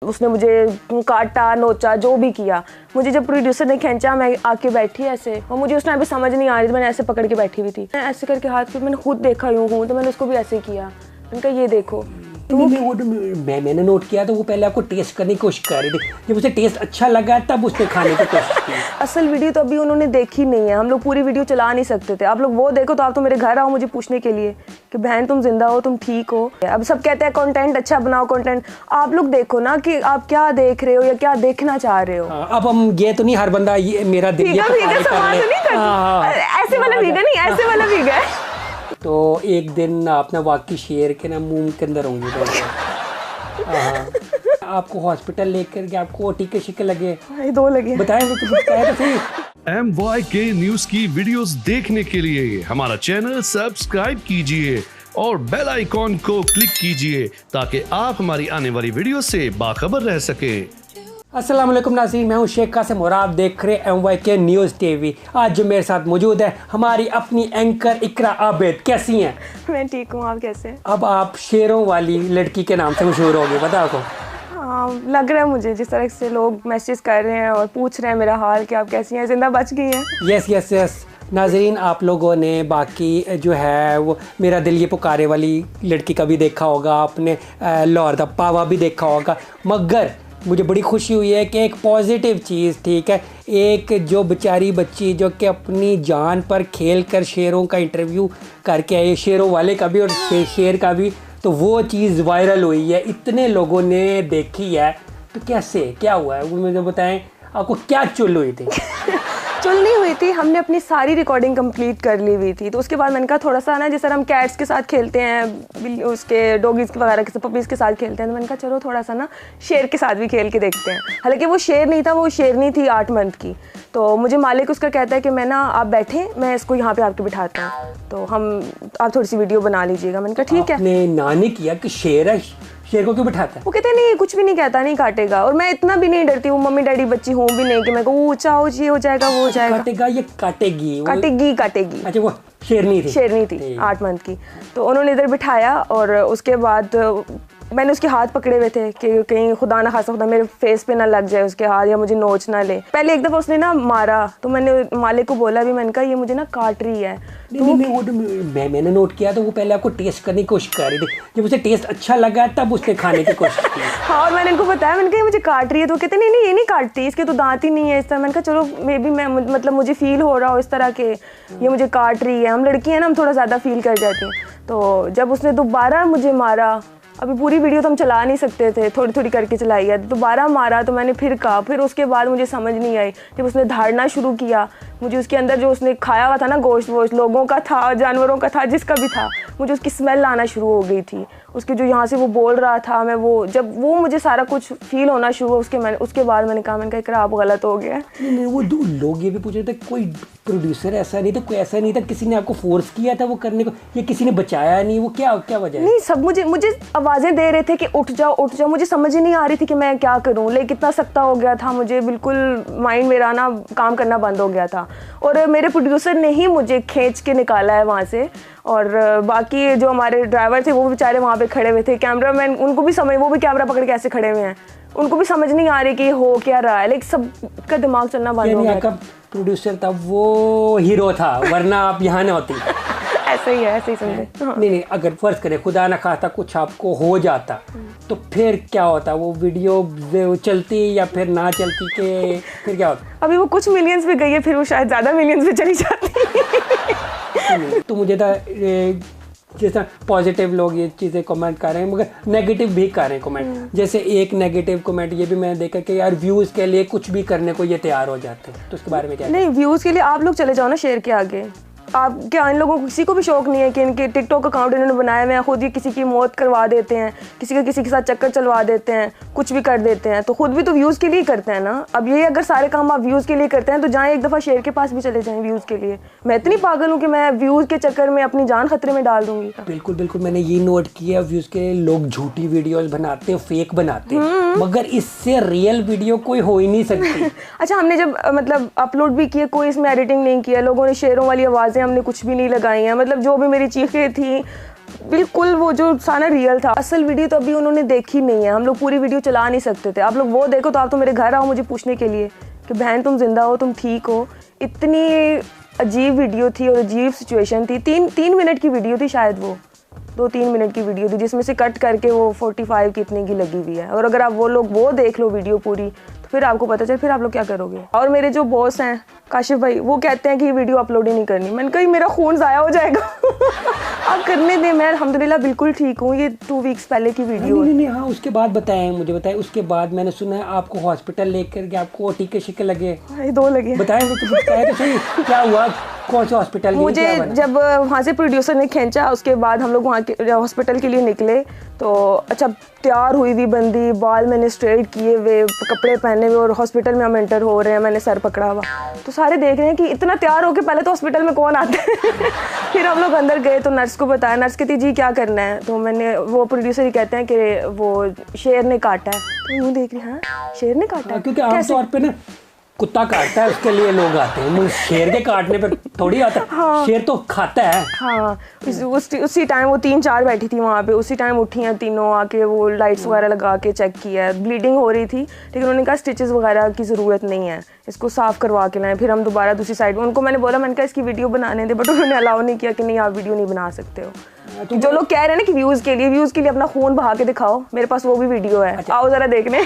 उसने मुझे काटा, नोचा, जो भी किया। मुझे जब प्रोड्यूसर ने खींचा, मैं आके बैठी ऐसे, और मुझे उस टाइम पे समझ नहीं आ रही थी, मैंने ऐसे पकड़ के बैठी हुई थी, ऐसे करके हाथ पे मैंने खुद देखा यूँ हूँ, तो मैंने उसको भी ऐसे किया। मैंने कहा ये देखो। तो मैंने नोट किया तो वो पहले आपको टेस्ट करने की कोशिश कर रही थी, जब उसे टेस्ट अच्छा लगा तब उसने खाने की कोशिश की। असल वीडियो तो अभी उन्होंने देखी नहीं है, हम लोग पूरी वीडियो चला नहीं सकते थे। आप लोग वो देखो तो आप तो मेरे घर आओ मुझे पूछने के लिए कि बहन तुम जिंदा हो, तुम ठीक हो। अब सब कहते हैं कंटेंट अच्छा बनाओ, कंटेंट आप लोग देखो ना कि आप क्या देख रहे हो या क्या देखना चाह रहे हो। अब हम ये तो नहीं हर बंदा ये मेरा दिल ये ऐसे वाला वीडियो नहीं, ऐसे वाला वीडियो है। तो एक दिन आपने वाकई शेर के ना मुंह के अंदर होंगे आपको हॉस्पिटल लेकर के आपको टीके शिके लगे? 2 लगे। बताएं तो सही। MYK न्यूज की वीडियोस देखने के लिए हमारा चैनल सब्सक्राइब कीजिए और बेल आइकॉन को क्लिक कीजिए ताकि आप हमारी आने वाली वीडियो से बाखबर रह सके। अस्सलाम वालेकुम नाज़रीन, मैं हूं शेख कासिम और आप देख रहे हैं MYK न्यूज़ TV। आज जो मेरे साथ मौजूद है हमारी अपनी एंकर इकरा आबिद। कैसी हैं? मैं ठीक हूँ, आप कैसे हैं? अब आप शेरों वाली लड़की के नाम से मशहूर होगी, बताओ को। हाँ, लग रहा है मुझे, जिस तरह से लोग मैसेज कर रहे हैं और पूछ रहे हैं मेरा हाल कि आप कैसी हैं, जिंदा बच गई हैं। यस यस यस नाज़रीन, आप लोगों ने बाकी जो है वो मेरा दिल ये पुकारे वाली लड़की का भी देखा होगा, आपने लाहौर दा पावा भी देखा होगा, मगर मुझे बड़ी खुशी हुई है कि एक पॉजिटिव चीज़, ठीक है, एक जो बेचारी बच्ची जो कि अपनी जान पर खेल कर शेरों का इंटरव्यू करके आई, शेरों वाले का भी और शेर का भी, तो वो चीज़ वायरल हुई है, इतने लोगों ने देखी है। तो कैसे क्या हुआ है वो मुझे बताएं, आपको क्या चुल हुई थी? चुल नहीं हुई थी, हमने अपनी सारी रिकॉर्डिंग कंप्लीट कर ली हुई थी। तो उसके बाद मैंने कहा थोड़ा सा ना, जैसे हम कैट्स के साथ खेलते हैं, उसके डॉगीज़ वगैरह के पपीज़ के साथ खेलते हैं, तो मैंने कहा चलो थोड़ा सा ना शेर के साथ भी खेल के देखते हैं। हालांकि वो शेर नहीं था, वो शेरनी थी 8 मंथ की। तो मुझे मालिक उसका कहता है कि मैं ना, आप बैठें, मैं इसको यहाँ पे आपके बिठाता हूँ, तो आप थोड़ी सी वीडियो बना लीजिएगा। मैंने कहा ठीक है। आपने नानी किया कि शेर है, शेर को क्यों बिठाता है? वो कहते नहीं, कुछ भी नहीं कहता, नहीं काटेगा। और मैं इतना भी नहीं डरती हूँ, मम्मी डैडी बच्ची हूँ भी नहीं कि मैं कहूँ ऊँचा ऊँची हो जाएगा, वो हो जाएगा। काटेगा ये काटेगी? काटेगी। अच्छा, वो शेरनी थी 8 मंथ की। तो उन्होंने इधर बिठाया और उसके बाद मैंने उसके हाथ पकड़े हुए थे कि कहीं खुदा ना खासा खुदा मेरे फेस पे ना लग जाए उसके हाथ या मुझे नोच ना ले। पहले एक दफ़ा उसने ना मारा, तो मैंने मालिक को बोला भी, मैंने कहा ये मुझे ना काट रही है। मैंने नोट किया तो वो पहले आपको टेस्ट करने की कोशिश कर रही थी, जब उसे टेस्ट अच्छा लगा तब उसने खाने की कोशिश की। हाँ, और मैंने इनको बताया, मैंने कहा ये मुझे काट रही है, तो कहते नहीं ये नहीं काटती, इसके तो दांत ही नहीं है इस तरह। मैंने कहा चलो मे बी मैं मतलब मुझे फील हो रहा हो इस तरह के ये मुझे काट रही है। हम लड़की हैं ना, हम थोड़ा ज़्यादा फील कर जाती हैं। तो जब उसने दोबारा मुझे मारा, अभी पूरी वीडियो तो हम चला नहीं सकते थे, थोड़ी थोड़ी करके चलाई है, दोबारा मारा, तो मैंने फिर कहा, फिर उसके बाद मुझे समझ नहीं आई। जब उसने धाड़ना शुरू किया, मुझे उसके अंदर जो उसने खाया हुआ था ना, गोश्त वोश्त, लोगों का था, जानवरों का था, जिसका भी था, मुझे उसकी स्मेल आना शुरू हो गई थी। उसके जो यहाँ से वो बोल रहा था, मैं वो जब वो मुझे सारा कुछ फील होना शुरू हुआ, उसके बाद मैंने कहा इकरा आप गलत हो गया। नहीं, वो दो लोग ये भी पूछ रहे थे, कोई प्रोड्यूसर ऐसा नहीं था, कोई ऐसा नहीं था, किसी ने आपको फोर्स किया था वो करने को, या किसी ने बचाया नहीं, वो क्या वजह है? नहीं, सब मुझे आवाज़ें दे रहे थे कि उठ जाओ, मुझे समझ ही नहीं आ रही थी कि मैं क्या करूं। लेकिन कितना सख्ता हो गया था, मुझे बिल्कुल माइंड मेरा ना काम करना बंद हो गया था। और मेरे प्रोड्यूसर ने ही मुझे खींच के निकाला है वहाँ से। और बाकी जो हमारे ड्राइवर थे वो बेचारे वहाँ पे खड़े हुए थे, कैमरामैन, उनको भी समझ, वो भी कैमरा पकड़ के ऐसे खड़े हुए हैं, उनको भी समझ नहीं आ रही कि हो क्या रहा है, लेकिन सबका दिमाग चलना बंद हो गया। प्रोड्यूसर था वो हीरो था, वरना आप यहाँ न होती। ऐसे ही समझे। नहीं, अगर फर्ज करें खुदा न खास्ता कुछ आपको हो जाता तो फिर क्या होता? वो वीडियो चलती या फिर ना चलती के फिर क्या होता? अभी वो कुछ मिलियंस पे गई है, फिर वो शायद ज़्यादा मिलियंस पे चली जाती। तो मुझे था जैसा पॉजिटिव लोग ये चीज़ें कमेंट कर रहे हैं, मगर नेगेटिव भी कर रहे हैं कमेंट। जैसे एक नेगेटिव कमेंट ये भी मैंने देखा कि यार व्यूज़ के लिए कुछ भी करने को ये तैयार हो जाते हैं, तो उसके बारे में क्या? नहीं, व्यूज़ के लिए आप लोग चले जाओ ना शेर के आगे। आप क्या, इन लोगों को किसी को भी शौक नहीं है कि इनके टिकटॉक अकाउंट इन्होंने बनाए हुए हैं, खुद ही किसी की मौत करवा देते हैं, किसी के साथ चक्कर चलवा देते हैं, कुछ भी कर देते हैं, तो खुद भी तो व्यूज़ के लिए करते हैं ना। अब ये अगर सारे काम आप व्यूज़ के लिए करते हैं तो जाएं एक दफ़ा शेर के पास भी चले जाएं व्यूज़ के लिए। मैं इतनी पागल हूँ कि मैं व्यूज़ के चक्कर में अपनी जान खतरे में डाल दूंगी। बिल्कुल, मैंने ये नोट किया, व्यूज़ के लोग झूठी वीडियोज़ बनाते हैं, फेक बनाते हैं, मगर इससे रियल वीडियो कोई हो ही नहीं सकती। अच्छा, हमने जब मतलब अपलोड भी किया, कोई इसमें एडिटिंग नहीं किया, लोगों ने शेरों वाली आवाज़ें हमने कुछ भी नहीं लगाई हैं, मतलब जो भी मेरी चीखें थी बिल्कुल वो जो सारा रियल था। असल वीडियो तो अभी उन्होंने देखी नहीं है, हम लोग पूरी वीडियो चला नहीं सकते थे। आप लोग वो देखो तो आप तो मेरे घर आओ मुझे पूछने के लिए कि बहन तुम जिंदा हो, तुम ठीक हो। इतनी अजीब वीडियो थी और अजीब सिचुएशन थी। तीन मिनट की वीडियो थी शायद, वो 2-3 मिनट की वीडियो थी जिसमें से कट करके वो 45 की इतने की लगी हुई है। और अगर आप वो देख लो वीडियो पूरी तो फिर आपको पता चले फिर आप लोग क्या करोगे। और मेरे जो बॉस हैं काशिफ भाई, वो कहते हैं कि ये वीडियो अपलोड ही नहीं करनी। मैंने कहा मेरा खून ज़ाया हो जाएगा आप करने दें। मैं अल्हम्दुलिल्लाह बिल्कुल ठीक हूँ। ये 2 वीक्स पहले की वीडियो है। नहीं, हाँ उसके बाद बताएं, मुझे बताएं। उसके बाद मैंने सुना है आपको हॉस्पिटल लेकर के आपको टीके शिके लगे। 2 लगे। बताएं तो सही क्या हुआ, कौन से हॉस्पिटल? मुझे जब वहाँ से प्रोड्यूसर ने खींचा उसके बाद हम लोग वहाँ के हॉस्पिटल के लिए निकले तो अच्छा तैयार हुई हुई बंदी, बाल मैंने स्ट्रेट किए हुए, कपड़े पहने हुए और हॉस्पिटल में हम एंटर हो रहे हैं। मैंने सर पकड़ा हुआ तो सारे देख रहे हैं कि इतना तैयार होके पहले तो हॉस्पिटल में कौन आता है फिर हम लोग अंदर गए तो नर्स को बताया। नर्स कहती जी क्या करना है, तो मैंने वो प्रोड्यूसर ही कहते हैं कि वो शेर ने काटा है। तो यूँ देख रही हाँ शेर ने काटा है, क्योंकि आमतौर पे ना कुत्ता काटता है उसके लिए लोग आते हैं, शेर के काटने पे थोड़ी आता है। हाँ। शेर तो खाता है। हाँ उसी टाइम वो 3-4 बैठी थी वहाँ पे, उसी टाइम उठी हैं तीनों आके, वो लाइट्स वगैरह लगा के चेक किया। ब्लीडिंग हो रही थी लेकिन उन्होंने कहा स्टिचेस वगैरह की ज़रूरत नहीं है, इसको साफ़ करवा के लाएं। फिर हम दोबारा दूसरी साइड, उनको मैंने बोला, मैंने कहा इसकी वीडियो बनाने दे, बट उन्होंने अलाउ नहीं किया कि नहीं आप वीडियो नहीं बना सकते हो। तो जो लोग कह रहे हैं ना कि व्यूज़ के लिए अपना खून बहा के दिखाओ, मेरे पास वो भी वीडियो है। अच्छा। आओ ज़रा देखने।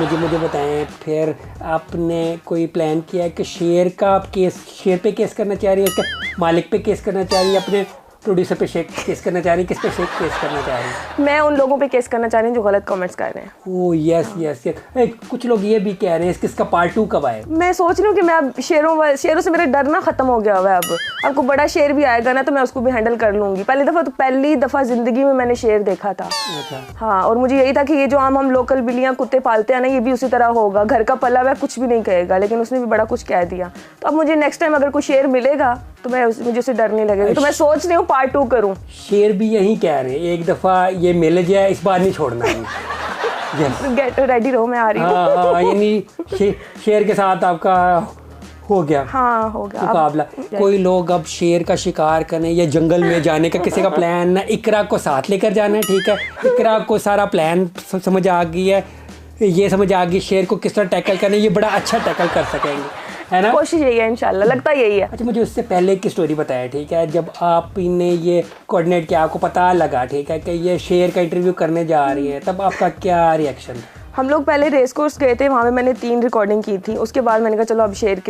मुझे बताएं, फिर आपने कोई प्लान किया है कि शेर पे केस करना चाह रही है, उसके मालिक पे केस करना चाह रही है, अपने प्रोड्यूसर पे केस करना चाह रही है, किस पे केस करना चाह रही है? मैं उन लोगों पे केस करना चाह रही हूँ जो गलत कमेंट्स कर रहे हैं। Oh yes. कुछ लोग ये भी कह रहे हैं इसका पार्ट 2 कब आए? मैं सोच रही हूँ कि मैं अब शेरों से मेरा डरना खत्म हो गया हुआ है। अब आपको बड़ा शेर भी आएगा ना तो मैं उसको भी हैंडल कर लूँगी। पहली दफ़ा ज़िंदगी में मैंने शेर देखा था। अच्छा। हाँ, और मुझे यही था कि ये जो हम लोकल बिल्लियाँ कुत्ते पालते हैं ना, ये भी उसी तरह होगा, घर का पला हुआ कुछ भी नहीं कहेगा। लेकिन उसने भी बड़ा कुछ कह दिया। तो अब मुझे नेक्स्ट टाइम अगर कोई शेर मिलेगा तो मुझे उसे डर नहीं लगेगा। तो मैं सोच रही हूँ पार्ट 2 करूँ। शेर भी यही कह रहे हैं, एक दफ़ा ये मिल जाए इस बार नहीं छोड़ना है। गेट रेडी रहो, मैं आ रही हूँ। हाँ, यानी शेर के साथ आपका हो गया। हाँ हो गया मुकाबला। कोई लोग अब शेर का शिकार करने या जंगल में जाने का किसी का प्लान ना, इकरा को साथ लेकर जाना है, ठीक है। इकरा को सारा प्लान समझ आ गई है, ये समझ आ गई शेर को किस तरह टैकल करना है, ये बड़ा अच्छा टैकल कर सकेंगे, है ना? कोशिश यही है इंशाल्लाह, लगता यही है। अच्छा, मुझे उससे पहले की स्टोरी बताया, ठीक है। जब आपने ये कोऑर्डिनेट किया, आपको पता लगा, ठीक है, कि ये शेर का इंटरव्यू करने जा रही है, तब आपका क्या रिएक्शन था? हम लोग पहले रेस कोर्स गए थे, वहाँ पे मैंने 3 रिकॉर्डिंग की थी। उसके बाद मैंने कहा चलो अब शेर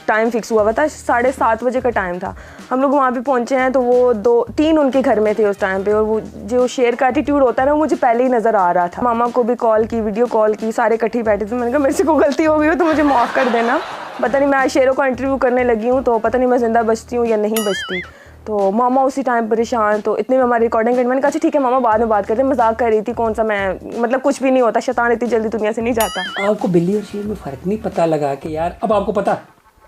टाइम फिक्स हुआ था, 7:30 बजे का टाइम था। हम लोग वहाँ पे पहुँचे हैं तो वो 2-3 उनके घर में थे उस टाइम पे। और वो जो शेर का एटीट्यूड होता है ना, वो मुझे पहले ही नज़र आ रहा था। मामा को भी कॉल की, वीडियो कॉल की, सारे इकट्ठे बैठे थे। मैंने कहा मेरे से कोई गलती हो गई हो तो मुझे माफ़ कर देना, पता नहीं मैं आज शेरों का इंटरव्यू करने लगी हूँ तो पता नहीं मैं ज़िंदा बचती हूँ या नहीं बचती। तो मामा उसी टाइम परेशान, तो इतने में हमारी रिकॉर्डिंग करी। मैंने कहा ठीक है मामा बाद में बात करते हैं, मजाक कर रही थी, कौन सा मैं मतलब कुछ भी नहीं होता, शैतान इतनी जल्दी दुनिया से नहीं जाता। आपको बिल्ली और शेर में फ़र्क नहीं पता लगा कि यार अब आपको पता?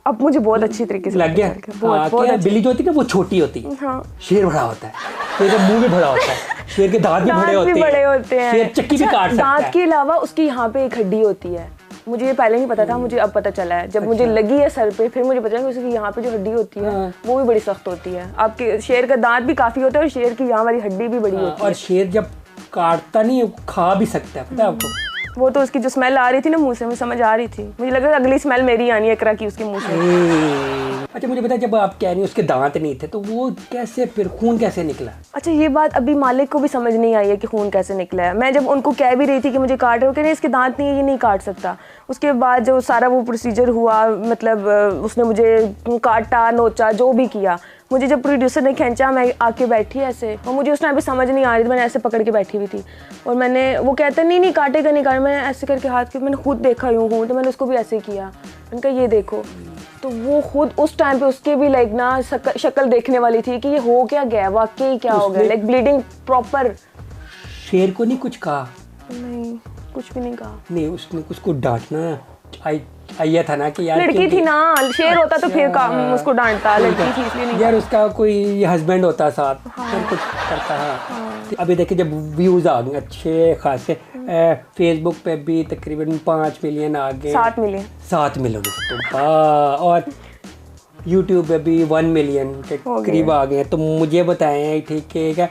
अब मुझे बहुत अच्छी तरीके से लग गया। बहुत बिल्ली जो होती है ना वो छोटी होती है, हाँ। शेर बड़ा होता है, शेर का मुंह भी बड़ा होता है, शेर के दांत भी बड़े होते हैं, शेर चक्की भी काट सकता है। दांत के अलावा उसकी यहाँ पे एक हड्डी होती है, मुझे ये पहले नहीं पता था, मुझे अब पता चला है। जब मुझे लगी है सर पे फिर मुझे पता है कि उसकी यहाँ पे जो हड्डी होती है वो भी बड़ी सख्त होती है। आपके शेर का दांत भी काफ़ी होता है और शेर की यहाँ वाली हड्डी भी बड़ी होती है। और शेर जब काटता नहीं खा भी सकता है, पता है आपको? वो तो उसकी जो स्मेल आ रही थी ना मुंह से, मुझे समझ आ रही थी, मुझे लगा अगली स्मेल मेरी आनी है इकरा की उसके मुंह से। अच्छा मुझे बता, जब आप कह रही हैं उसके दांत नहीं थे तो वो कैसे, फिर खून कैसे निकला? अच्छा ये बात अभी मालिक को भी समझ नहीं आई है कि खून कैसे निकला है। मैं जब उनको कह भी रही थी कि मुझे काट रहे हो, कह रहे इसके दांत नहीं है, ये नहीं काट सकता। उसके बाद जो सारा वो प्रोसीजर हुआ, मतलब उसने मुझे काटा, नोचा, जो भी किया, मुझे जब प्रोड्यूसर ने खींचा मैं आके बैठी ऐसे, और मुझे उस टाइम पे समझ नहीं आ रही थी, मैंने ऐसे पकड़ के बैठी हुई थी। और मैंने, वो कहता नहीं काटेगा नहीं काट, मैंने ऐसे करके हाथ के, मैंने खुद देखा यूँ हूँ, तो मैंने उसको भी ऐसे किया, मैंने कहा ये देखो। तो वो खुद उस टाइम पे उसके भी लाइक ना शक्ल देखने वाली थी कि ये हो क्या गया, वाकई क्या हो गया, लाइक ब्लीडिंग प्रॉपर। शेर को नहीं कुछ कहा? नहीं कुछ भी नहीं कहा। नहीं उसने कुछ को डांटना आया था ना कि यार लड़की थी ना, शेर होता तो फिर काम उसको डांटता, लड़की थी इसलिए नहीं। यार उसका कोई हस्बैंड होता साथ, फिर कुछ करता है। अभी देखिए जब व्यूज आ गए अच्छे खासे, फेसबुक पे भी तकरीबन 5 मिलियन आ गए, 7 मिलियन और यूट्यूब पे भी 1 मिलियन के करीब आ गए। तो मुझे बताएं ठीक है,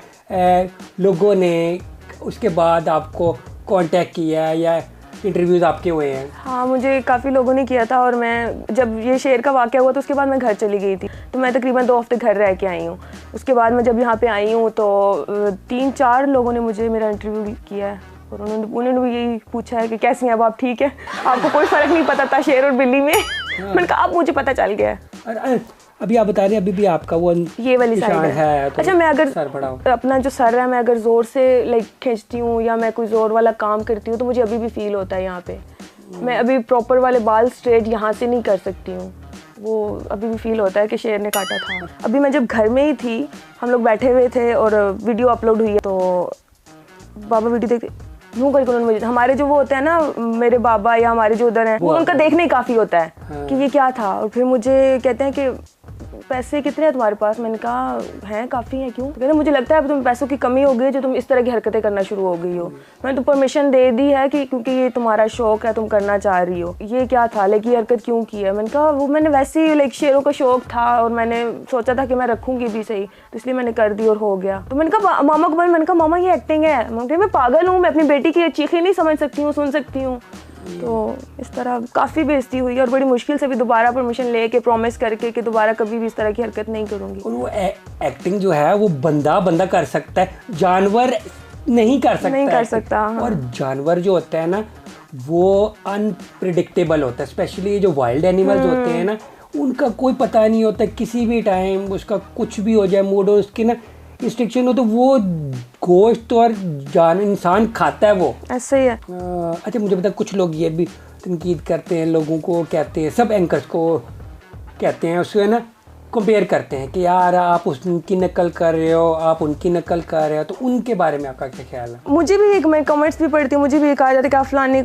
लोगों ने उसके बाद आपको कांटेक्ट किया है या इंटरव्यूज़ आपके हुए हैं? हाँ, मुझे काफ़ी लोगों ने किया था और मैं जब ये शेर का वाक़या हुआ तो उसके बाद मैं घर चली गई थी। तो मैं तकरीबन 2 हफ्ते घर रह के आई हूँ। उसके बाद मैं जब यहाँ पे आई हूँ तो 3-4 लोगों ने मुझे मेरा इंटरव्यू किया है और उन्होंने भी यही पूछा है कि कैसी हैं अब आप, ठीक है? आपको कोई फ़र्क नहीं पता था शेर और बिल्ली में। मैंने कहा अब मुझे पता चल गया है। और अभी आप बता रहे हैं अभी भी आपका वो ये वाली साइड है तो अच्छा, मैं अगर सर बड़ा अपना जो सर है मैं अगर ज़ोर से लाइक खींचती हूँ या मैं कोई ज़ोर वाला काम करती हूँ तो मुझे अभी भी फील होता है यहाँ पे। मैं अभी प्रॉपर वाले बाल स्ट्रेट यहाँ से नहीं कर सकती हूँ, वो अभी भी फील होता है कि शेर ने काटा था। अभी मैं जब घर में ही थी, हम लोग बैठे हुए थे और वीडियो अपलोड हुई है तो बाबा वीडियो देखते यूँ करके उन्होंने मुझे, हमारे जो वो होते हैं ना मेरे बाबा या हमारे जो उधर हैं वो उनका देखना ही काफ़ी होता है कि ये क्या था। और फिर मुझे कहते हैं कि पैसे कितने हैं तुम्हारे पास? मैंने कहा हैं काफ़ी हैं। क्यों? तो कहते मुझे लगता है अब तुम्हें पैसों की कमी हो गई जो तुम इस तरह की हरकतें करना शुरू हो गई हो। मैंने तो परमिशन दे दी है कि क्योंकि ये तुम्हारा शौक है, तुम करना चाह रही हो। ये क्या था लेकिन ये हरकत क्यों की है? मैंने कहा वो मैंने वैसे ही लाइक शेरों का शौक था और मैंने सोचा था कि मैं रखूँगी भी सही, तो इसलिए मैंने कर दी और हो गया। तो मैंने कहा मामा को, मैंने कहा मामा ये एक्टिंग है। मैं पागल हूँ, मैं अपनी बेटी की चीखें नहीं समझ सकती हूँ, सुन सकती हूँ। तो इस तरह काफ़ी बेइज्जती हुई और बड़ी मुश्किल से भी दोबारा परमिशन लेके प्रॉमिस करके कि दोबारा कभी भी इस तरह की हरकत नहीं करूँगी। और वो एक्टिंग जो है वो बंदा कर सकता है, जानवर नहीं कर सकता। नहीं कर सकता, हाँ। और जानवर जो होता है ना वो अनप्रिडिक्टेबल होता है, स्पेशली जो वाइल्ड एनिमल्स होते हैं ना उनका कोई पता नहीं होता, किसी भी टाइम उसका कुछ भी हो जाए, मूड हो, उसकी ना रिस्ट्रिक्शन हो तो वो गोश्त और इंसान खाता है वो ऐसे ही है। अच्छा मुझे बता, कुछ लोग ये भी तनकीद करते हैं, लोगों को कहते हैं, सब एंकर्स को कहते हैं, उससे ना कंपेयर करते हैं कि यार आप उनकी नकल कर रहे हो, आप उनकी नकल कर रहे हो। तो उनके बारे में आपका क्या ख्याल है? मुझे भी एक, मैं कमेंट्स भी पढ़ती हूँ, मुझे भी कहा जाता है कि आप फलाने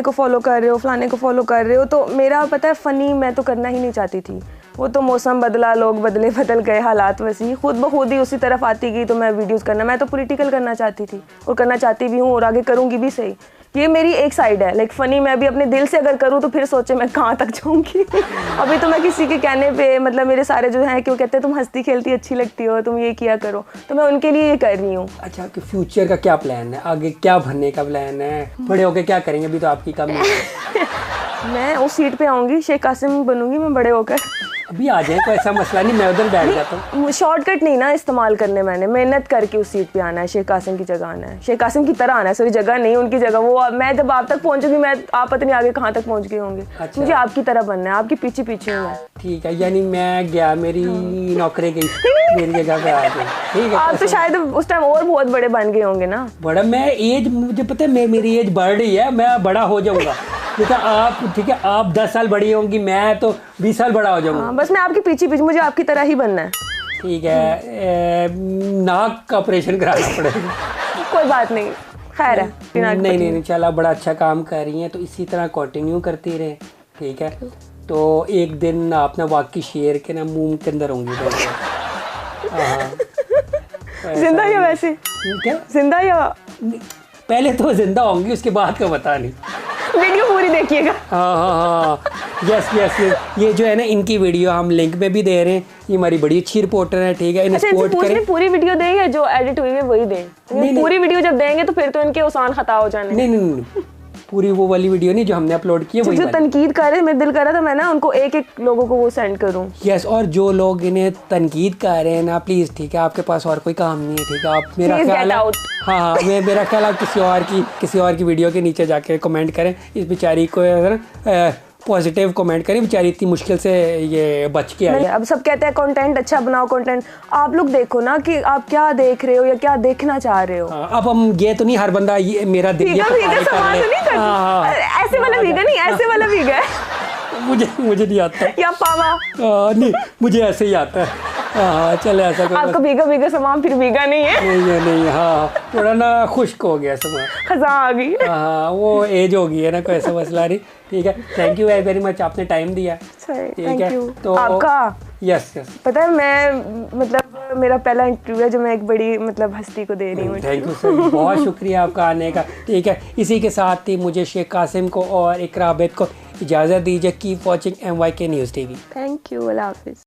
को फॉलो कर रहे हो, फलाने को फॉलो कर रहे हो। तो मेरा पता है फ़नी मैं तो करना ही नहीं चाहती थी। वो तो मौसम बदला, लोग बदल गए, हालात वैसे ही खुद ब खुद ही उसी तरफ आती गई। तो मैं वीडियोस करना, मैं तो पॉलिटिकल करना चाहती थी और करना चाहती भी हूँ और आगे करूँगी भी सही। ये मेरी एक साइड है लाइक फ़नी। मैं भी अपने दिल से अगर करूँ तो फिर सोचे मैं कहाँ तक जाऊँगी। अभी तो मैं किसी के कहने पे, मतलब मेरे सारे जो हैं कि वो कहते हैं तुम हंसती खेलती अच्छी लगती हो, तुम ये किया करो, तो मैं उनके लिए ये कर रही हूँ। अच्छा, आपके फ्यूचर का क्या प्लान है? आगे क्या बनने का प्लान है? बड़े होकर क्या करेंगे? अभी तो आपकी कम है। मैं उस सीट पे आऊँगी, शेख कासिम बनूंगी मैं बड़े होकर। अभी आ जाए, कोई ऐसा मसला नहीं, मैं उधर बैठ जाता हूँ। शॉर्टकट नहीं ना इस्तेमाल करने, मैंने मेहनत करके उस सीट पे आना है, शेख कासिम की जगह आना है, शेख कासिम की तरह आना है। सॉरी, जगह नहीं, उनकी जगह। वो मैं जब आप तक पहुंचूंगी, मैं आप पता नहीं आगे कहाँ तक पहुंच गए होंगे। अच्छा। मुझे आपकी तरह बनना है, आपके पीछे पीछे हूँ मैं। ठीक है, यानी मैं गया, मेरी नौकरी गई, मेरी जगह पे आ गई। ठीक है, आप तो शायद उस टाइम और बहुत बड़े बन गए होंगे ना। बड़ा मैं एज, मुझे पता है मेरी एज बढ़ रही है, मैं बड़ा हो जाऊंगा। ठीक है, आप 10 साल बड़ी होंगी, मैं तो 20 साल बड़ा हो जाऊंगा। हाँ, बस मैं आपके पीछे पीछे, मुझे आपकी तरह ही बनना है। ठीक है, नाक का ऑपरेशन कराना पड़ेगा। कोई बात नहीं, खैर है। नहीं, चला, बड़ा अच्छा काम कर रही हैं, तो इसी तरह कंटिन्यू करती रहे। ठीक है, तो एक दिन आप ना वाकई शेर के ना मुंह के अंदर होंगी। जिंदा या वैसे? क्या जिंदा या? पहले तो जिंदा होंगी, उसके बाद का पता नहीं। वीडियो पूरी देखिएगा। हाँ, यस। ये जो है ना, इनकी वीडियो हम लिंक में भी दे रहे हैं। ये हमारी बड़ी अच्छी रिपोर्टर है। ठीक है, इन्हें सपोर्ट करें। पूरी वीडियो दें या जो एडिट हुई है वही दें? पूरी वीडियो जब देंगे तो फिर तो इनके आसान खता हो जाने। नहीं, पूरी वो वाली वीडियो नहीं जो हमने अपलोड की है, वही जो तनकीद कर रहे, मेरा दिल कर रहा था मैं ना उनको एक लोगों को वो सेंड करूं। यस, और जो लोग इन्हें तनकीद कर रहे हैं ना, प्लीज़, ठीक है, आपके पास और कोई काम नहीं है। ठीक है, आप मेरा ख्याल है, हाँ, मेरा ख्याल आप किसी और की वीडियो के नीचे जाके कमेंट करें। इस बेचारी को पॉजिटिव कमेंट करें, बेचारी इतनी मुश्किल से ये बच के आई। अब सब कहते हैं कंटेंट अच्छा बनाओ, कंटेंट। आप लोग देखो ना कि आप क्या देख रहे हो या क्या देखना चाह रहे हो। अब हम ये तो नहीं हर बंदा ये मेरा दिल ये ऐसे वाला भीगा नहीं, ऐसे वाला भीगा है। मुझे नहीं आता या पावा नहीं, मुझे ऐसे ही आता है। हाँ, चले ऐसा करो। आपका भीगा सामान फिर भीगा नहीं है। नहीं, हाँ, थोड़ा ना खुश्क हो गया सामान, खज़ां आ गई। हाँ, वो एज हो गई है ना, कोई ऐसा मसला नहीं। ठीक है, थैंक यू वेरी मच, आपने टाइम दिया। ठीक है, तो आपका यस पता है, मैं मतलब मेरा पहला इंटरव्यू है जो मैं एक बड़ी मतलब हस्ती को दे रही हूँ। थैंक यू सर, बहुत शुक्रिया आपका आने का। ठीक है, इसी के साथ ही मुझे शेख कासिम को और इकरा आबिद को इजाज़त दीजिए। Keep watching MYK news TV। Thank you, अल्लाह हाफिज़।